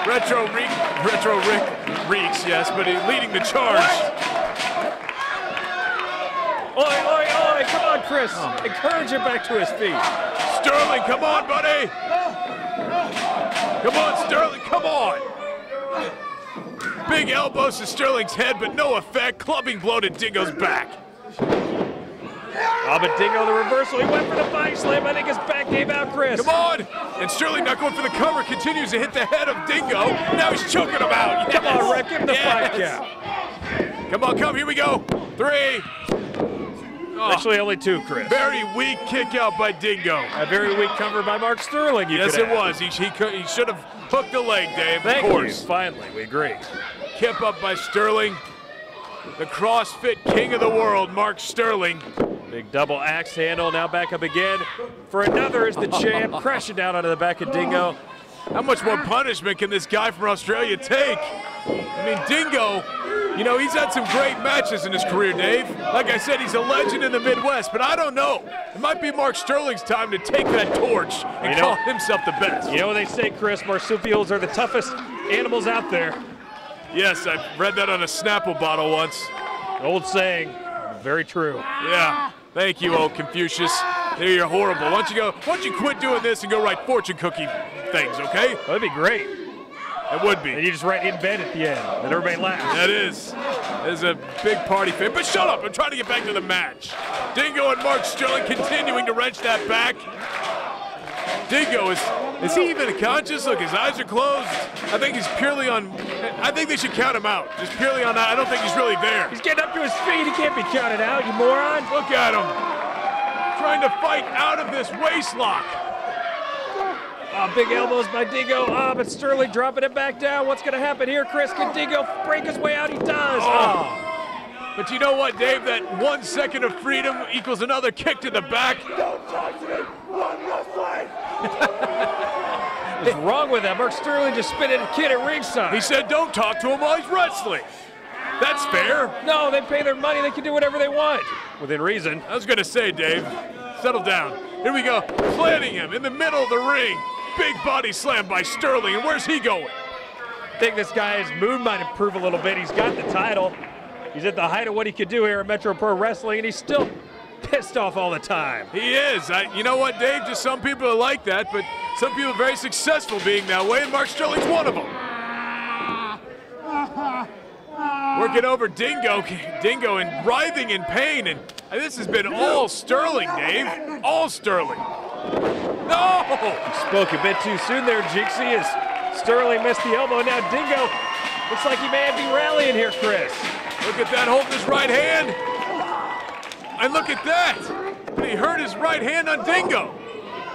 Retro Rick reeks, yes, but he's leading the charge. Oi, oi, oi, come on, Chris. Encourage him back to his feet. Sterling, come on, buddy. Come on, Sterling, come on. Big elbows to Sterling's head, but no effect. Clubbing blow to Dingo's back. Oh, but Dingo, the reversal. He went for the body slam. I think his back gave out, Chris. Come on. And Sterling not going for the cover. Continues to hit the head of Dingo. Now he's choking him out. Yes. Come on, Rick. Give him the 5 count. Come on, come. Here we go. 3. Actually, only 2, Chris. Very weak kick out by Dingo. A very weak cover by Mark Sterling. Yes, it was. He should have hooked the leg, Dave. Thank of course. you. Finally, we agree. Kept up by Sterling. The CrossFit king of the world, Mark Sterling. Big double axe handle. Now back up again for another as the champ. Crashing down onto the back of Dingo. How much more punishment can this guy from Australia take? I mean, Dingo, you know, he's had some great matches in his career, Dave. Like I said, he's a legend in the Midwest, but I don't know. It might be Mark Sterling's time to take that torch and call himself the best. You know what they say, Chris? Marsupials are the toughest animals out there. Yes, I read that on a Snapple bottle once. Old saying, very true. Yeah, thank you, old Confucius. You're horrible. Why don't you quit doing this and go write fortune cookie things, okay? That'd be great. It would be. And you just write in bed at the end, and everybody laughs. That is. That is a big party fan. But shut up, I'm trying to get back to the match. Dingo and Mark Sterling continuing to wrench that back. Dingo, is he even conscious? Look, his eyes are closed. I think he's purely on, I think they should count him out. Just purely on that, I don't think he's really there. He's getting up to his feet, he can't be counted out, you moron. Look at him. Trying to fight out of this waist lock. Oh, big elbows by Dingo. Oh, but Sterling dropping it back down. What's going to happen here, Chris? Can Dingo break his way out? He does. Oh. But you know what, Dave? That 1 second of freedom equals another kick to the back. Don't touch me. One wrestling. What's wrong with that? Mark Sterling just spit at a kid at ringside. He said don't talk to him while he's wrestling. That's fair. No, they pay their money. They can do whatever they want. Within reason. I was going to say, Dave, settle down. Here we go. Planting him in the middle of the ring. Big body slam by Sterling. And where's he going? I think this guy's mood might improve a little bit. He's got the title. He's at the height of what he could do here at Metro Pro Wrestling, and he's still pissed off all the time. He is. You know what, Dave? Just some people are like that, but some people are very successful being that way, and Mark Sterling's one of them. Working over Dingo and writhing in pain, and this has been all Sterling, Dave. All Sterling. No! He spoke a bit too soon there, Jinxie, as Sterling missed the elbow. Now Dingo looks like he may be rallying here, Chris. Look at that, holding his right hand. And look at that. He hurt his right hand on Dingo.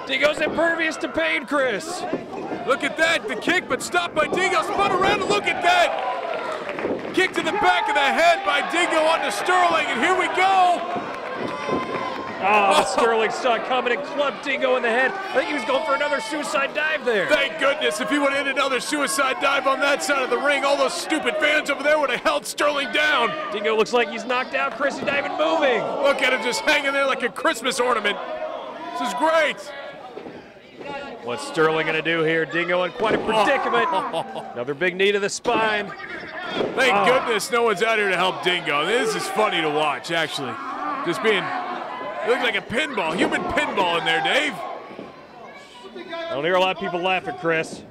Dingo's impervious to pain, Chris. Look at that, the kick, but stopped by Dingo. Spun around and look at that. Kick to the back of the head by Dingo onto Sterling, and here we go. Oh, Sterling saw it coming and clubbed Dingo in the head. I think he was going for another suicide dive there. Thank goodness. If he would have hit another suicide dive on that side of the ring, all those stupid fans over there would have held Sterling down. Dingo looks like he's knocked out. Chris is not even moving. Look at him just hanging there like a Christmas ornament. This is great. What's Sterling going to do here? Dingo in quite a predicament. Another big knee to the spine. Thank goodness no one's out here to help Dingo. This is funny to watch, actually. Just being, it looks like a pinball, human pinball in there, Dave. I don't hear a lot of people laughing, Chris.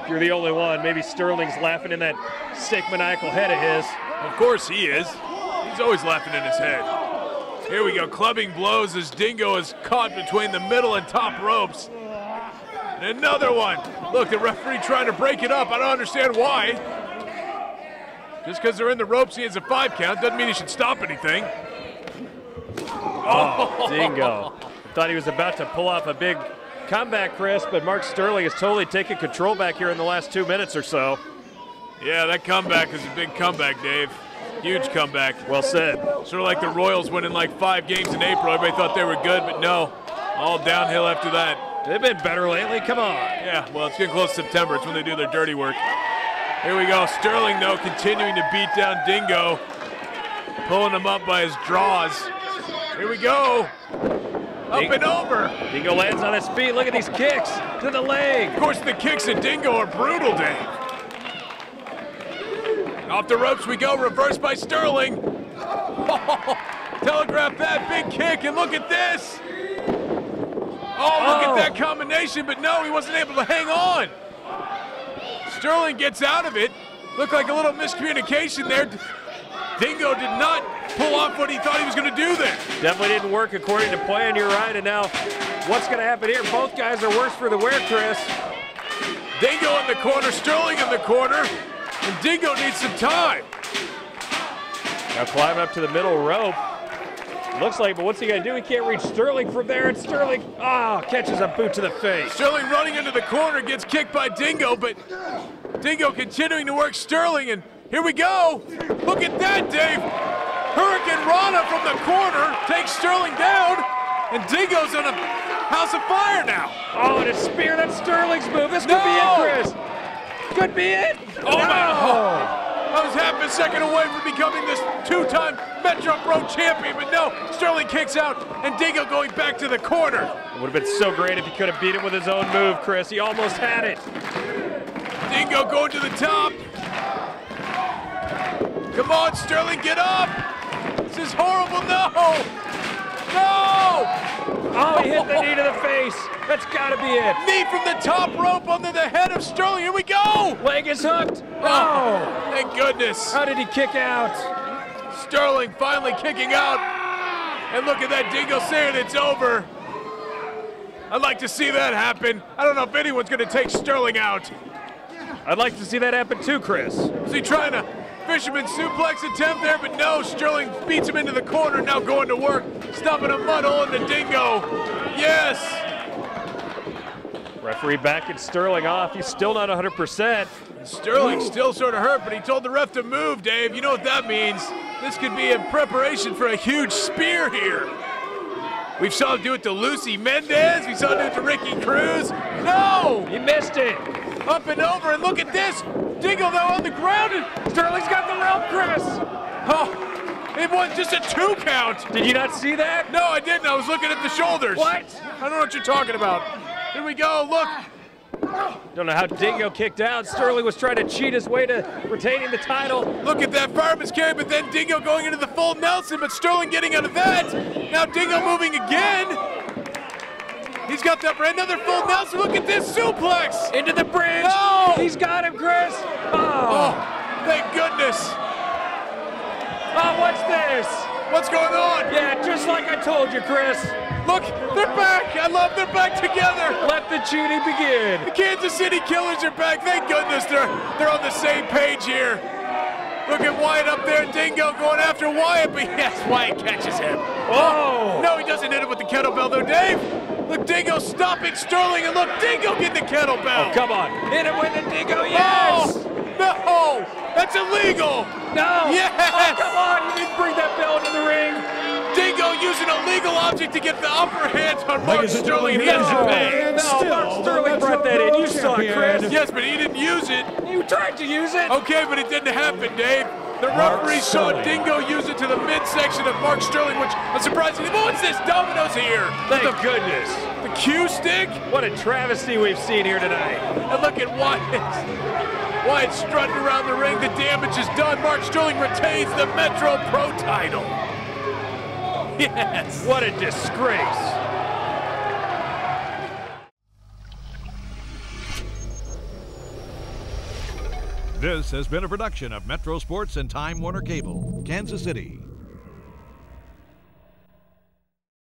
If you're the only one, maybe Sterling's laughing in that sick maniacal head of his. Of course he is. He's always laughing in his head. Here we go, clubbing blows as Dingo is caught between the middle and top ropes. And another one. Look, the referee trying to break it up. I don't understand why. Just because they're in the ropes, he has a 5 count. Doesn't mean he should stop anything. Oh, Dingo. Thought he was about to pull off a big comeback, Chris, but Mark Sterling has totally taken control back here in the last 2 minutes or so. Yeah, that comeback is a big comeback, Dave. Huge comeback. Well said. Sort of like the Royals winning like 5 games in April. Everybody thought they were good, but no. All downhill after that. They've been better lately. Come on. Yeah, well, it's getting close to September. It's when they do their dirty work. Here we go. Sterling, though, continuing to beat down Dingo. Pulling him up by his draws. Here we go. Up and over. Dingo lands on his feet. Look at these kicks to the leg. Of course, the kicks at Dingo are brutal, Dave. Off the ropes we go. Reversed by Sterling. Telegraph that big kick, and look at this. Oh, look at that combination, but no, he wasn't able to hang on. Sterling gets out of it. Looked like a little miscommunication there. Dingo did not pull off what he thought he was going to do there. Definitely didn't work according to plan, you're right. And now, what's going to happen here? Both guys are worse for the wear, Chris. Dingo in the corner, Sterling in the corner, and Dingo needs some time. Now climb up to the middle rope. Looks like, but what's he going to do? He can't reach Sterling from there, and Sterling, catches a boot to the face. Sterling running into the corner, gets kicked by Dingo, but Dingo continuing to work Sterling, and here we go. Look at that, Dave. Hurricane Rana from the corner takes Sterling down, and Dingo's on a house of fire now. Oh, and a spear, that's Sterling's move. This could be it, Chris. Could be it. Oh, my. I was half a second away from becoming this 2-time Metro Pro champion, but no, Sterling kicks out, and Dingo going back to the corner. It would have been so great if he could have beat him with his own move, Chris. He almost had it. Dingo going to the top. Come on, Sterling, get up. This is horrible, no. No! Oh, he hit the knee to the face. That's gotta be it. Knee from the top rope under the head of Sterling. Here we go. Leg is hooked. Oh, thank goodness. How did he kick out? Sterling finally kicking out. And look at that, Dingo saying it's over. I'd like to see that happen. I don't know if anyone's gonna take Sterling out. I'd like to see that happen too, Chris. Is he trying to fisherman suplex attempt there? But no, Sterling beats him into the corner, now going to work. Stuffing a mud hole into Dingo. Yes. Referee backing Sterling off. He's still not 100%. Sterling's still sort of hurt, but he told the ref to move, Dave. You know what that means. This could be in preparation for a huge spear here. We saw him do it to Lucy Mendez. We saw him do it to Ricky Cruz. No! He missed it. Up and over, and look at this. Dingo now on the ground, and Sterling's got the rope, Chris. oh, it was just a 2 count. Did you not see that? No, I didn't. I was looking at the shoulders. What? I don't know what you're talking about. Here we go, look. Don't know how Dingo kicked out. Sterling was trying to cheat his way to retaining the title. Look at that fireman's carry, but then Dingo going into the full Nelson, but Sterling getting out of that. Now Dingo moving again. He's got the another full Nelson. Look at this suplex. Into the bridge. No! He's got him, Chris. Oh, thank goodness. Oh, what's this? What's going on? Yeah, just like I told you, Chris. Look, they're back. I love they're back together. Let the cheating begin. The Kansas City Killers are back. Thank goodness they're on the same page here. Look at Wyatt up there, Dingo going after Wyatt, but yes, Wyatt catches him. Oh! No, he doesn't hit him with the kettlebell though, Dave. Look, Dingo stopping Sterling, and look, Dingo getting the kettlebell. Oh, come on. Hit him with the Dingo, yes! Oh, no, that's illegal. No! Yes! Oh, come on, you didn't bring that bell into the ring. Dingo using a legal object to get the upper hand on Mark Sterling, and he has to pay. No, Mark Sterling brought that in. You saw it, Chris. Yes, but he didn't use it. You tried to use it. Okay, but it didn't happen, Dave. The referee saw Dingo use it to the midsection of Mark Sterling, which I'm surprised. What's this? Domino's here. Thank goodness. The Q stick? What a travesty we've seen here tonight. And look at Wyatt. Wyatt strutting around the ring. The damage is done. Mark Sterling retains the Metro Pro title. Yes. What a disgrace. This has been a production of Metro Sports and Time Warner Cable, Kansas City.